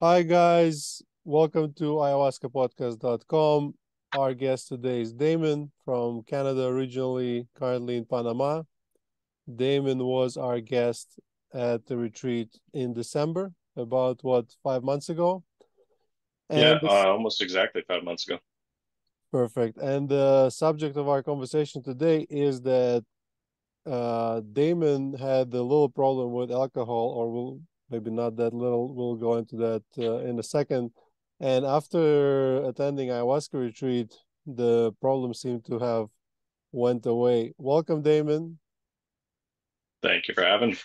Hi guys, welcome to ayahuascapodcast.com. Our guest today is Damyn from Canada, originally, currently in Panama. Damyn was our guest at the retreat in December, about 5 months ago. Yeah, And it's almost exactly 5 months ago. perfect. And the subject of our conversation today is that Damyn had a little problem with alcohol, or will maybe not that little. We'll go into that in a second. And after attending ayahuasca retreat, the problem seemed to have went away. Welcome, Damyn. Thank you for having me.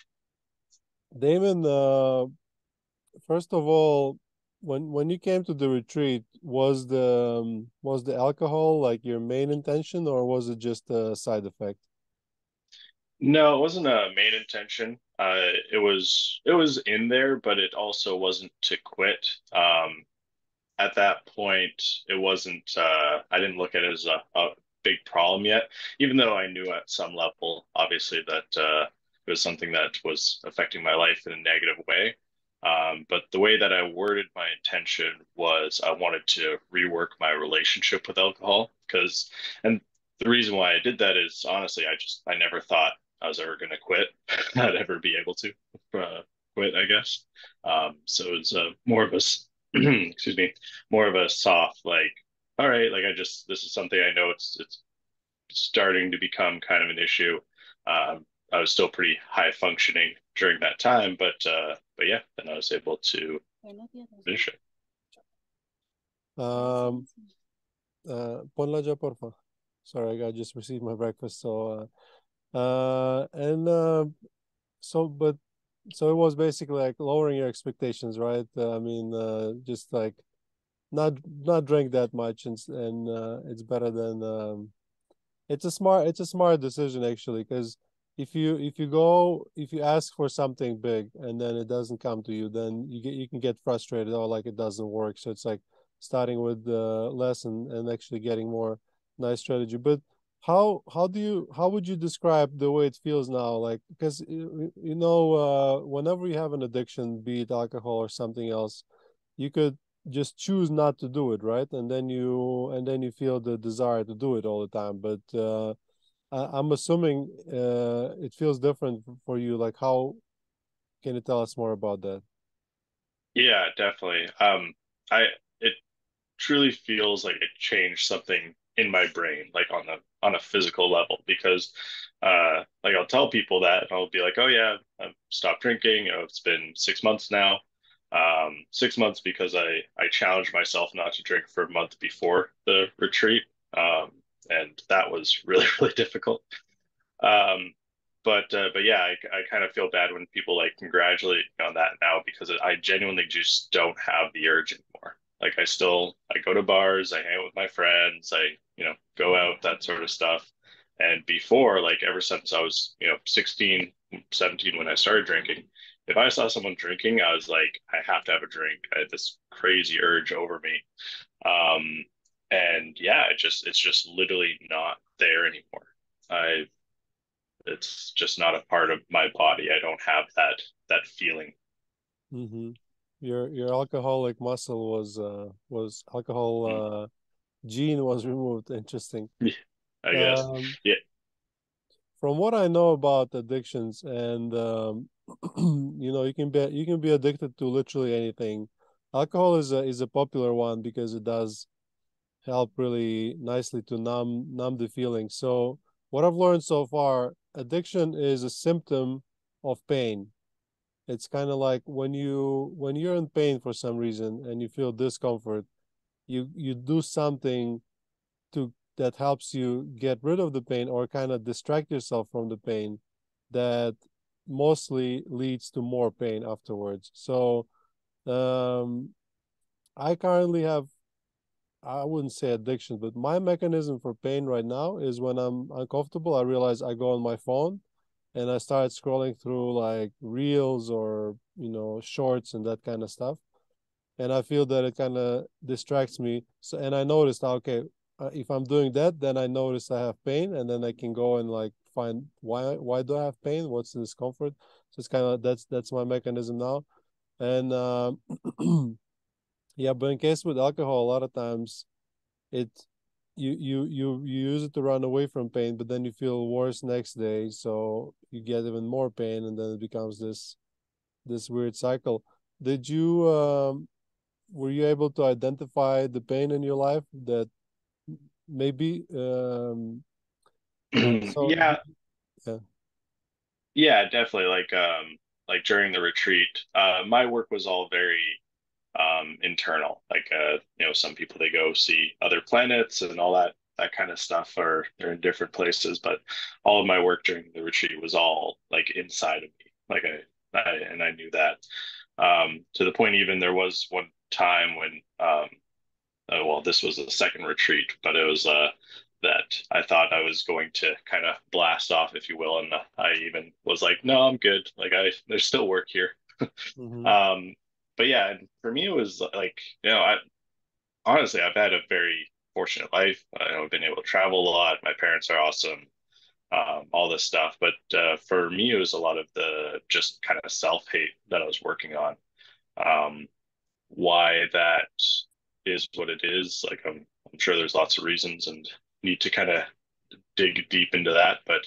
Damyn, first of all, when you came to the retreat, was the alcohol like your main intention, or was it just a side effect? No, it wasn't a main intention. It was in there, but it also wasn't to quit. At that point, it wasn't. I didn't look at it as a big problem yet, even though I knew at some level, obviously, that it was something that was affecting my life in a negative way. But the way that I worded my intention was I wanted to rework my relationship with alcohol and the reason why I did that is honestly, I never thought I was ever going to quit. I'd ever be able to quit, I guess. So it's more of a excuse me, more of a soft like, all right, like this is something I know it's starting to become kind of an issue. I was still pretty high functioning during that time, but yeah, then I was able to finish it. Um, Ponla ya, porfa. Sorry, I just received my breakfast, so and so but so it was basically like lowering your expectations, right? I mean, just like not drink that much, and it's better than it's a smart decision actually, because if you ask for something big and then it doesn't come to you, then you can get frustrated, or like it doesn't work. So it's like starting with less and actually getting more. Nice strategy. But how would you describe the way it feels now? Like, because whenever you have an addiction, be it alcohol or something else, you could just choose not to do it, right? And then you feel the desire to do it all the time. But I'm assuming it feels different for you. Like, how can you tell us more about that? Yeah, definitely. I it truly feels like it changed something in my brain, like on a physical level, because like I'll tell people that and I'll be like, oh yeah, I've stopped drinking. It's been 6 months now. 6 months because I challenged myself not to drink for a month before the retreat. And that was really, really difficult. Um, but yeah, I kind of feel bad when people like congratulate me on that now because I genuinely just don't have the urge anymore. Like I go to bars, I hang out with my friends, go out, that sort of stuff. And before, like ever since I was, 16, 17 when I started drinking, if I saw someone drinking, I was like, I have to have a drink. I had this crazy urge over me. Um, and yeah, it's just literally not there anymore. I it's just not a part of my body. I don't have that feeling. Mm-hmm. Your alcoholic muscle was alcohol Mm. gene was removed. Interesting. Yeah, I guess. Um, Yeah. from what I know about addictions, and you can be addicted to literally anything. Alcohol is a popular one because it does help really nicely to numb the feeling. So what I've learned so far, addiction is a symptom of pain. It's kind of like when you're in pain for some reason and you feel discomfort, you do something to that helps you get rid of the pain or kind of distract yourself from the pain that mostly leads to more pain afterwards. So um I currently have, I wouldn't say addiction, but my mechanism for pain right now is when I'm uncomfortable, I realize I go on my phone and I start scrolling through like reels or, shorts and that kind of stuff. And I feel that it kind of distracts me. So, and I noticed, okay, if I'm doing that, then I notice I have pain, and then I can go and like find why do I have pain? What's the discomfort? So it's kind of that's my mechanism now. And Yeah, but in case with alcohol, a lot of times it you use it to run away from pain, but then you feel worse next day, so you get even more pain, and then it becomes this weird cycle. Did you were you able to identify the pain in your life that maybe like so Yeah, yeah. yeah, definitely. Like during the retreat, my work was all very internal. Some people they go see other planets and all that kind of stuff, or they're in different places. But all of my work during the retreat was all like inside of me. I knew that. To the point even there was one time when well, this was the second retreat, but it was that I thought I was going to kind of blast off, if you will, and I even was like, no, I'm good. There's still work here. Mm-hmm. Um, but yeah, and for me, it was like, I honestly, I've had a very fortunate life. I've been able to travel a lot. My parents are awesome, all this stuff. But for me, it was a lot of the just kind of self-hate that I was working on. Um, why that is what it is. I'm sure there's lots of reasons and need to kind of dig deep into that. But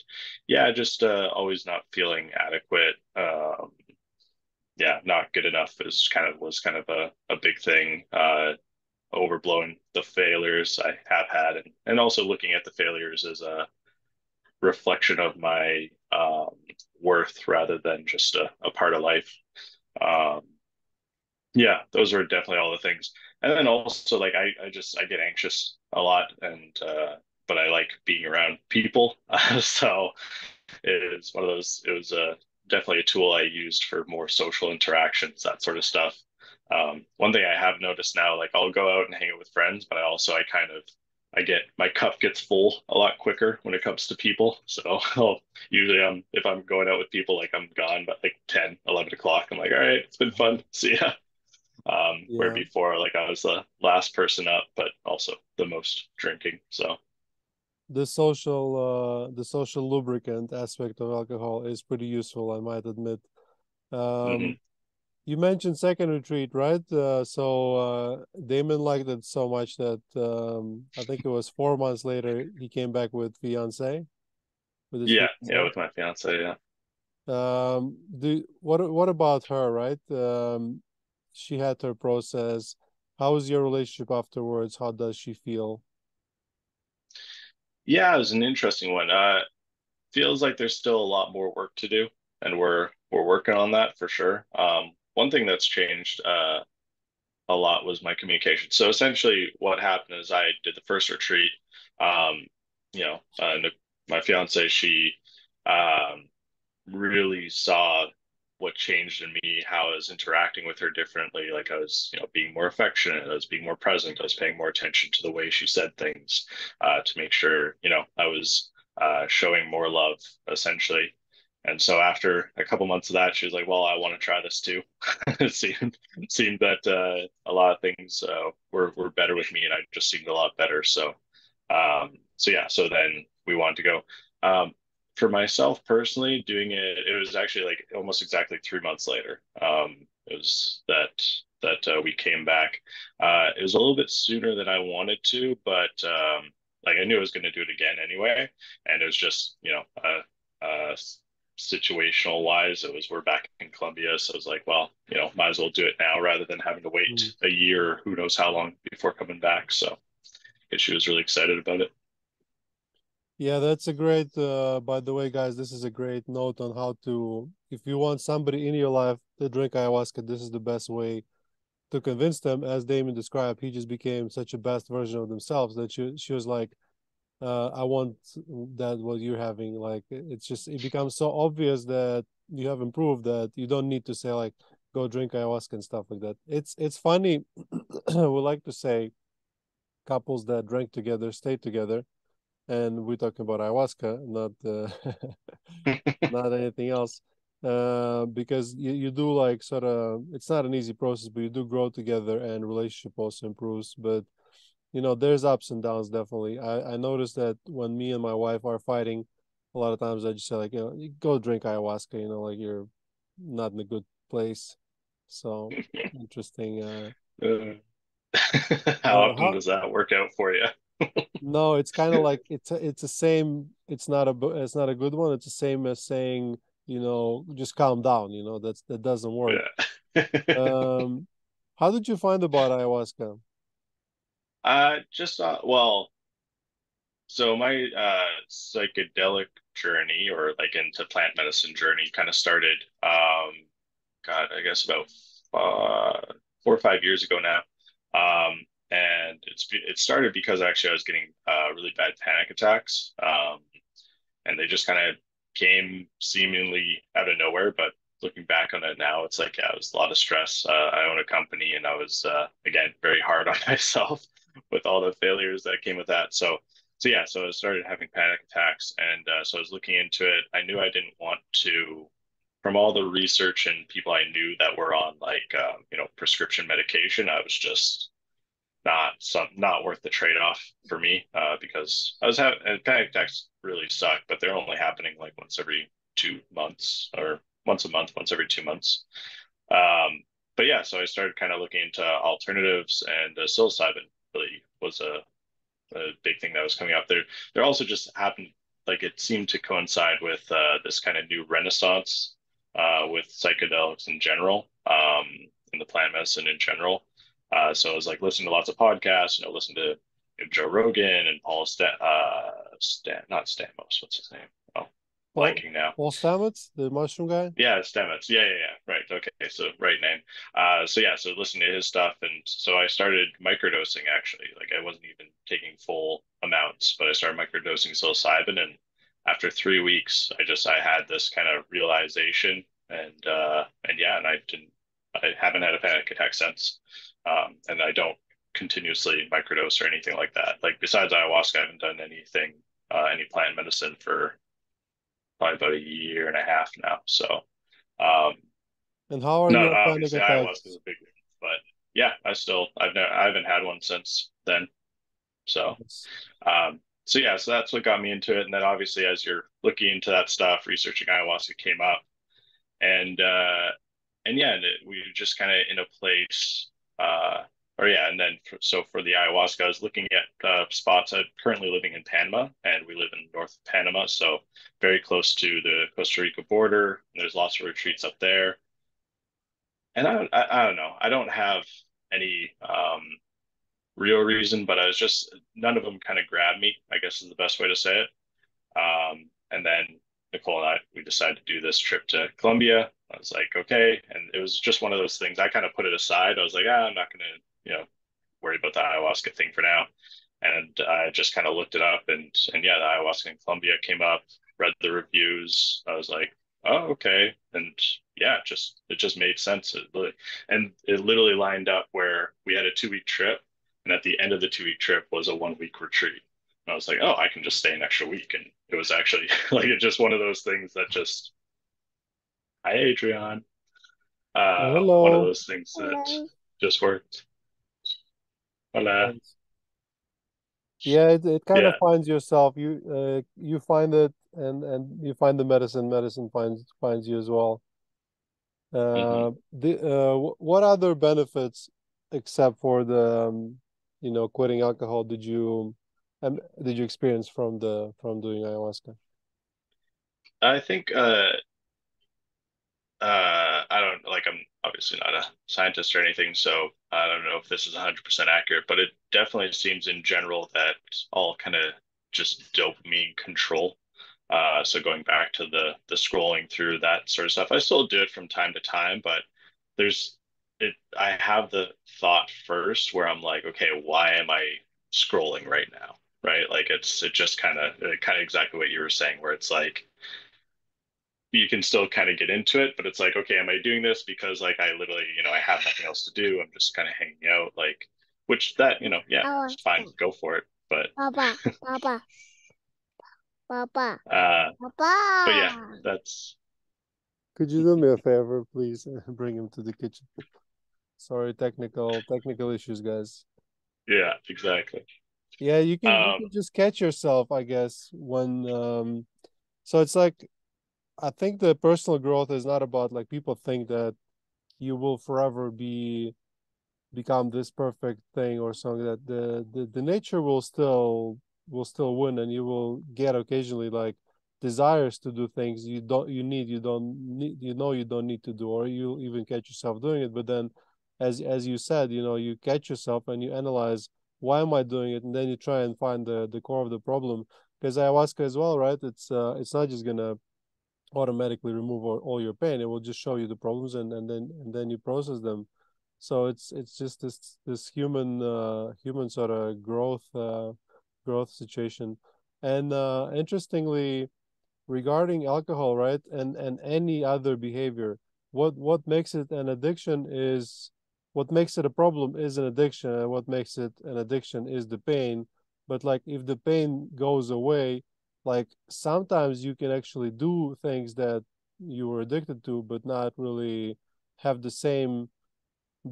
yeah, just always not feeling adequate. Yeah, not good enough was kind of a big thing. Overblowing the failures I have had, and also looking at the failures as a reflection of my worth rather than just a part of life. Um, yeah, those are definitely all the things. And then also like I get anxious a lot, and but I like being around people. So is one of those. It was definitely a tool I used for more social interactions, that sort of stuff. One thing I have noticed now, like I'll go out and hang out with friends, but I kind of I get my cup gets full a lot quicker when it comes to people. So I'll usually if I'm going out with people, like I'm gone by like 10, 11 o'clock. I'm like, all right, it's been fun. See ya. Where Yeah, before, like I was the last person up, but also the most drinking. So the social lubricant aspect of alcohol is pretty useful, I might admit. mhm. um You mentioned second retreat, right? Damon liked it so much that I think it was 4 months later he came back with his Yeah, yeah, fiance. with my fiance, yeah. What about her, right? She had her process. How was your relationship afterwards? How does she feel? Yeah, it was an interesting one. Feels like there's still a lot more work to do, and we're working on that for sure. One thing that's changed a lot was my communication. So essentially, what happened is I did the first retreat. Um, my fiance, she um, really saw what changed in me, how I was interacting with her differently. Like I was, being more affectionate, I was being more present, I was paying more attention to the way she said things, to make sure, I was showing more love, essentially. And so after a couple months of that, she was like, "Well, I want to try this too." It seemed that a lot of things were better with me, and I just seemed a lot better. So yeah, so then we wanted to go. For myself personally, doing it was actually like almost exactly 3 months later. It was that we came back. It was a little bit sooner than I wanted to, but like I knew I was going to do it again anyway, and it was just situational wise, it was we're back in Colombia, so it was like, well, might as well do it now rather than having to Mm. wait a year, who knows how long before coming back. So, she was really excited about it. Yeah, that's a great, by the way, guys, this is a great note on how to, if you want somebody in your life to drink ayahuasca, this is the best way to convince them. As Damon described, he just became such a best version of themselves that she was like, I want that what you're having. Like it's just it becomes so obvious that you have improved that you don't need to say like go drink ayahuasca and stuff like that. It's funny. We like to say couples that drank together stay together, and we're talking about ayahuasca, not not anything else. Because you do like sort of it's not an easy process, but you do grow together and relationship also improves. But there's ups and downs definitely. I noticed that when me and my wife are fighting, a lot of times I just say like, you go drink ayahuasca, like you're not in a good place. So interesting. Uh, How often How does that work out for you? no, it's kind of like it's the same. It's not a good one. It's the same as saying, just calm down. That doesn't work. Yeah. Um, how did you find about ayahuasca? Just well, so my psychedelic journey or like into plant medicine journey kind of started God, I guess about 4 or 5 years ago now. And it started because actually I was getting really bad panic attacks. And they just kind of came seemingly out of nowhere. But looking back on it now, it's like, yeah, it was a lot of stress. I own a company and I was, again, very hard on myself with all the failures that came with that. So yeah, so I started having panic attacks. And so I was looking into it. I knew I didn't want to, from all the research and people I knew that were on like, prescription medication, I was just not worth the trade-off for me because I was having panic attacks really suck, but they're only happening like once every 2 months or once a month, once every 2 months. But yeah, so I started kind of looking into alternatives, and psilocybin really was a big thing that was coming up there. There also just happened like it seemed to coincide with this kind of new renaissance with psychedelics in general, and the plant medicine in general. So I was like listening to lots of podcasts, listen to Joe Rogan and not Stamos, what's his name? Oh, Paul blanking now. Paul Stamets, the mushroom guy. Yeah, Stamets. Yeah. Right. Okay. So right name. So yeah, so listening to his stuff, and so I started microdosing actually. Like I wasn't even taking full amounts, but I started microdosing psilocybin, and after 3 weeks, I had this kind of realization, and yeah, and I haven't had a panic attack since, and I don't continuously microdose or anything like that. Like besides ayahuasca, I haven't done anything, any plant medicine for probably about a year and a half now. So um, And how are not your panic obviously ayahuasca is attacks? a big one, but yeah, I haven't had one since then. So Yes. yeah, so that's what got me into it. And then obviously as you're looking into that stuff, researching ayahuasca came up, and yeah, we were just kind of in a place. Or yeah, and then so for the ayahuasca, I was looking at spots. I'm currently living in Panama, and we live in north of Panama, so very close to the Costa Rica border. There's lots of retreats up there, and I don't know. I don't have any real reason, but I was just none of them kind of grabbed me, I guess is the best way to say it. And then Nicole and we decided to do this trip to Colombia. I was like, okay, and it was just one of those things. I kind of put it aside. I was like, I'm not gonna, worry about the ayahuasca thing for now. And I just kind of looked it up, and yeah, the ayahuasca in Colombia came up. Read the reviews. I was like, oh, okay, and yeah, it just made sense. And it literally lined up where we had a 2 week trip, and at the end of the 2 week trip was a 1 week retreat. And I was like, oh, I can just stay an extra week, and it was actually like it's just one of those things that just, hi, Adrian, Oh, one of hello. those things that just worked. Hola. Thanks. Yeah, it kind of Yeah. finds yourself. You find it, and you find the medicine. Medicine finds you as well. hmm What other benefits, except for the quitting alcohol, did you experience from doing ayahuasca? I think I don't like I'm obviously not a scientist or anything, so I don't know if this is 100% accurate, but it definitely seems in general that all kind of just dopamine control. So going back to the scrolling through that sort of stuff, I still do it from time to time, but there's I have the thought first where I'm like, okay, why am I scrolling right now? Right? Like it just kind of exactly what you were saying, where it's like you can still kind of get into it, but it's like, okay, am I doing this because like I literally, I have nothing else to do. I'm just kind of hanging out, like, which that, yeah, it's fine, go for it. But Papa, Papa, Papa, uh, but yeah, Papa. that's Could you do me a favor, please? Bring him to the kitchen. Sorry, technical issues, guys. yeah, exactly. Yeah, you can Um, just catch yourself, I guess, so it's like I think the personal growth is not about like people think that you will forever be become this perfect thing or something, that the nature will still win, and you will get occasionally like desires to do things you don't need to do, or you even catch yourself doing it. But then, as you said, you catch yourself and you analyze, why am I doing it? And then you try and find the core of the problem. Because ayahuasca as well, right? It's not just gonna automatically remove all your pain. It will just show you the problems, and then you process them. So it's just this human sort of growth situation. And interestingly, regarding alcohol, right, and any other behavior, what makes it an addiction is what makes it a problem is an addiction, and what makes it an addiction is the pain. But like, if the pain goes away, like sometimes you can actually do things that you were addicted to, but not really have the same,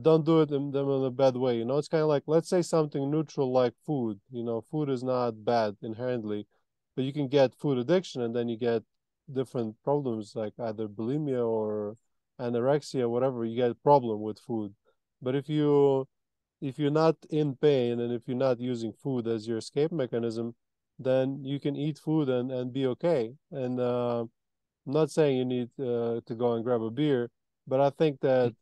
don't do it in them in a bad way. It's kind of like, let's say something neutral like food. Food is not bad inherently, but you can get food addiction, and then you get different problems like either bulimia or anorexia, whatever. You get a problem with food. But if you're not in pain, and if you're not using food as your escape mechanism, then you can eat food and be okay. And I'm not saying you need to go and grab a beer, but I think that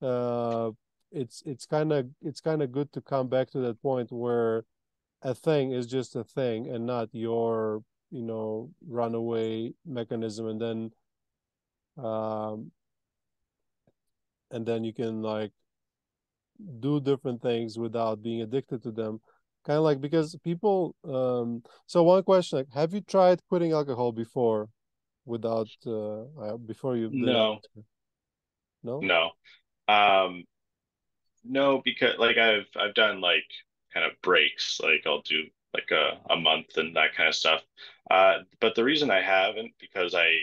uh, it's kind of good to come back to that point where a thing is just a thing and not your runaway mechanism. Um, and then you can like do different things without being addicted to them. Kind of like, because people so one question, like, have you tried quitting alcohol before, without before you did No, ayahuasca? No. no. Um, no, because like I've done like kind of breaks, like I'll do like a month and that kind of stuff. But the reason I haven't, because I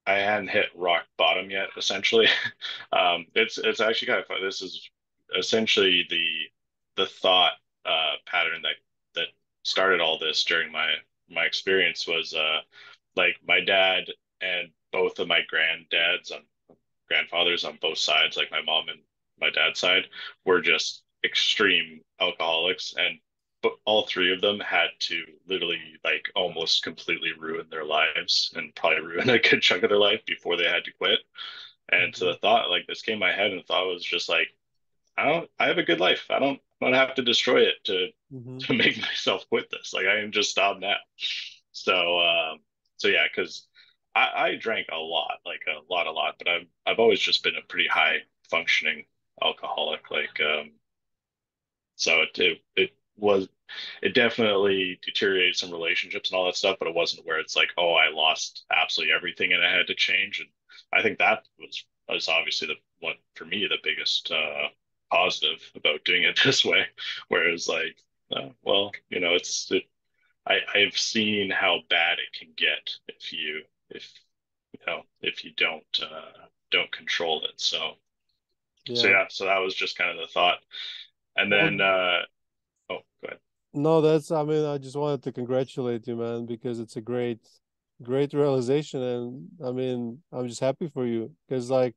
hadn't hit rock bottom yet, essentially. It's actually kind of fun. This is essentially the thought pattern that started all this during my experience was like my dad and both of my granddads on grandfathers on both sides, like my mom and my dad's side, were just extreme alcoholics, and but all three of them had to literally like almost completely ruin their lives and probably ruin a good chunk of their life before they had to quit. And so Mm-hmm. the thought, like, this came in my head, and the thought was just like, I have a good life. I don't have to destroy it to Mm-hmm. to make myself quit this. Like, I can just stop now. So so yeah, because I drank a lot, like a lot, but I've always just been a pretty high functioning alcoholic. Like so it was, it definitely deteriorated some relationships and all that stuff, but it wasn't where it's like, oh, I lost absolutely everything and I had to change. And I think that was obviously the one for me, the biggest positive about doing it this way. Whereas like, well, I've seen how bad it can get if you don't control it. So Yeah. yeah, so that was just kind of the thought. And Well, then oh, go ahead. no, I mean, I just wanted to congratulate you, man, because it's a great realization. And I mean, I'm just happy for you, because like,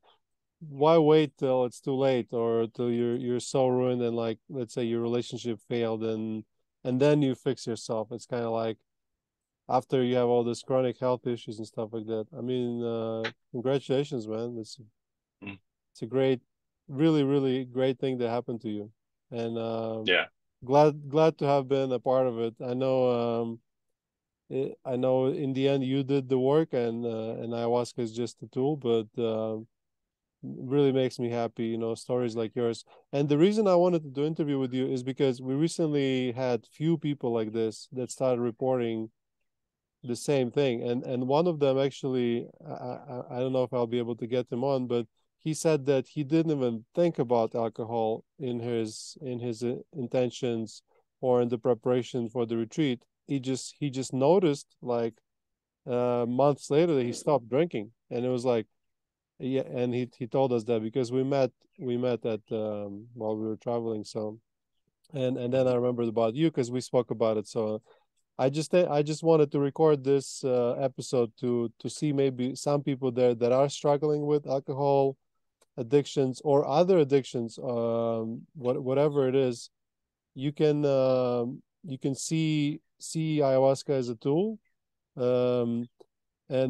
why wait till it's too late, or till you're so ruined, and like, let's say your relationship failed, and then you fix yourself. It's kind of like, after you have all this chronic health issues and stuff like that. I mean, congratulations, man. Mm. It's a great, really, really great thing that happened to you. And Yeah. glad to have been a part of it. I know in the end you did the work, and ayahuasca is just a tool, but really makes me happy, stories like yours. And the reason I wanted to do interview with you is because we recently had few people like this that started reporting the same thing. And one of them actually, I don't know if I'll be able to get him on, but he said that he didn't even think about alcohol in his intentions, or in the preparation for the retreat. He just noticed, like, months later, that he stopped drinking. And it was like, yeah. And he told us that because we met at while we were traveling. So, and then I remembered about you because we spoke about it. So I just wanted to record this episode to see maybe some people there that are struggling with alcohol, addictions or other addictions, whatever it is, you can see ayahuasca as a tool, and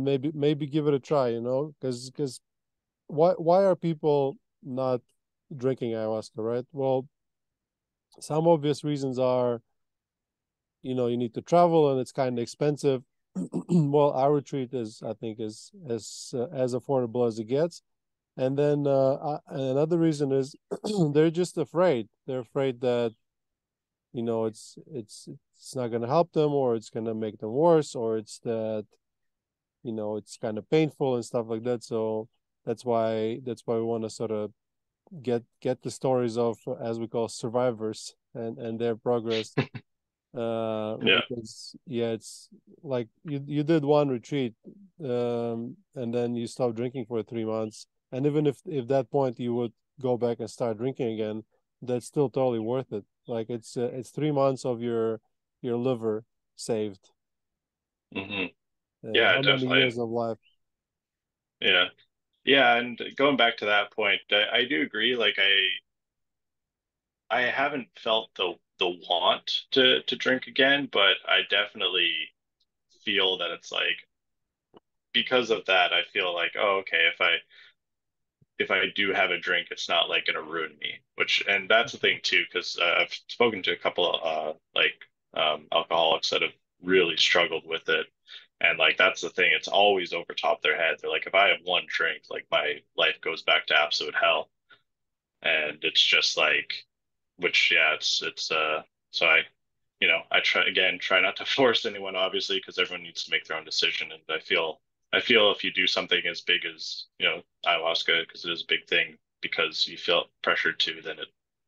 maybe give it a try, because why are people not drinking ayahuasca, right? Well, some obvious reasons are, you need to travel and it's kind of expensive. Well, our retreat is, I think, is as affordable as it gets. And then another reason is they're just afraid. They're afraid that it's not going to help them, or it's going to make them worse, or it's that it's kind of painful and stuff like that. So that's why we want to sort of get the stories of, as we call, survivors and their progress. Yeah. Because it's like you did one retreat, and then you stopped drinking for 3 months, and even if that point you would go back and start drinking again, that's still totally worth it. Like it's 3 months of your liver saved. Hmm. And Yeah, how many definitely. years of life? Yeah. Yeah, and going back to that point, I do agree. Like I haven't felt the want to drink again, but I definitely feel that it's like because of that, I feel like, oh, okay, if I do have a drink, it's not like gonna ruin me. And that's the thing too, because I've spoken to a couple of alcoholics that have really struggled with it, and like that's the thing. It's always over top their head. They're like, if I have one drink, like my life goes back to absolute hell, and it's just like, which yeah, it's. So I try not to force anyone, obviously, because everyone needs to make their own decision. And I feel if you do something as big as ayahuasca, because it is a big thing, because you feel pressured to, then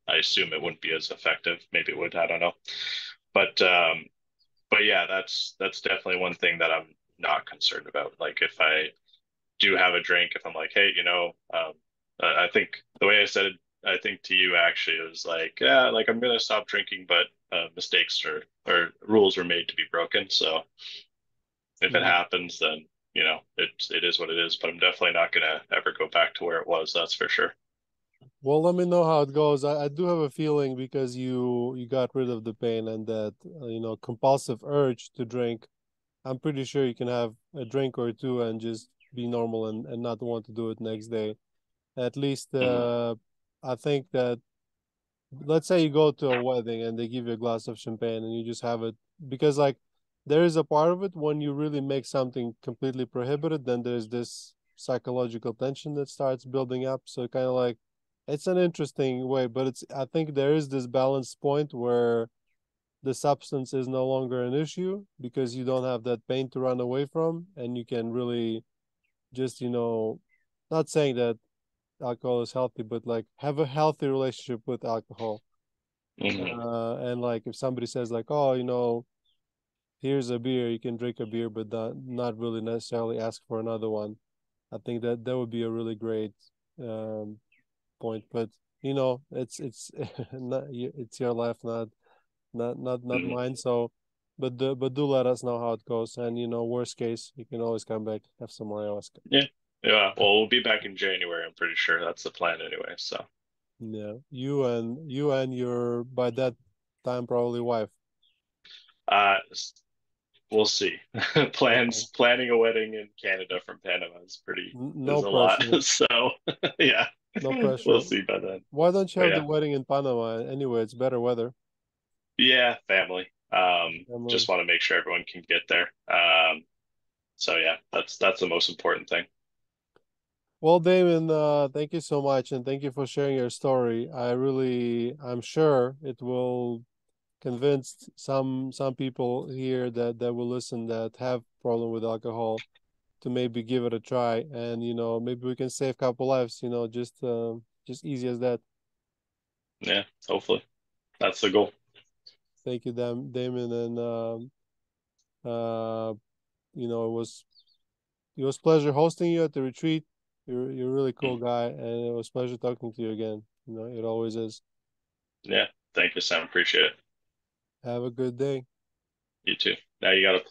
I assume it wouldn't be as effective. Maybe it would, I don't know. But yeah, that's definitely one thing that I'm not concerned about. Like if I do have a drink, if I'm like, hey, I think the way I said it, I think to you actually, it was like, yeah, like I'm gonna stop drinking, but mistakes or rules were made to be broken. So if it Mhm. happens, then it is what it is. But I'm definitely not gonna ever go back to where it was. That's for sure. Well, let me know how it goes. I do have a feeling, because you got rid of the pain and that compulsive urge to drink. I'm pretty sure you can have a drink or two and just be normal and not want to do it next day. At least Hmm. I think that, let's say you go to a wedding and they give you a glass of champagne and you just have it, because like there is a part of it when you really make something completely prohibited, then there's this psychological tension that starts building up. So kind of like it's an interesting way, but I think there is this balance point where the substance is no longer an issue, because you don't have that pain to run away from, and you can really just not saying that alcohol is healthy, but like have a healthy relationship with alcohol. Hmm. And like if somebody says like, oh, here's a beer, you can drink a beer, but not really necessarily ask for another one. I think that would be a really great um, point. But it's not, it's your life, not Hmm. mine. So, but do let us know how it goes. And worst case, you can always come back, have some more ayahuasca. Yeah. Yeah. Well, we'll be back in January. I'm pretty sure that's the plan anyway. So, Yeah, you and your, by that time, probably wife. uh, we'll see. Okay. Planning a wedding in Canada from Panama is No a lot. pressure. So yeah, No we'll pressure. see by then. Why don't you But have the yeah, wedding in Panama anyway? It's better weather. yeah, family. Emily. Just want to make sure everyone can get there. So yeah, that's the most important thing. Well, Damon, thank you so much, and thank you for sharing your story. I'm sure it will convince some people here that will listen, that have problem with alcohol, to maybe give it a try, and maybe we can save a couple lives. Just easy as that. Yeah, hopefully that's the goal. Thank you, Damon, and uh, it was pleasure hosting you at the retreat. You're a really cool Mhm. guy, and it was pleasure talking to you again. It always is. Yeah, thank you, Sam. Appreciate it. Have a good day. You too. Now you got to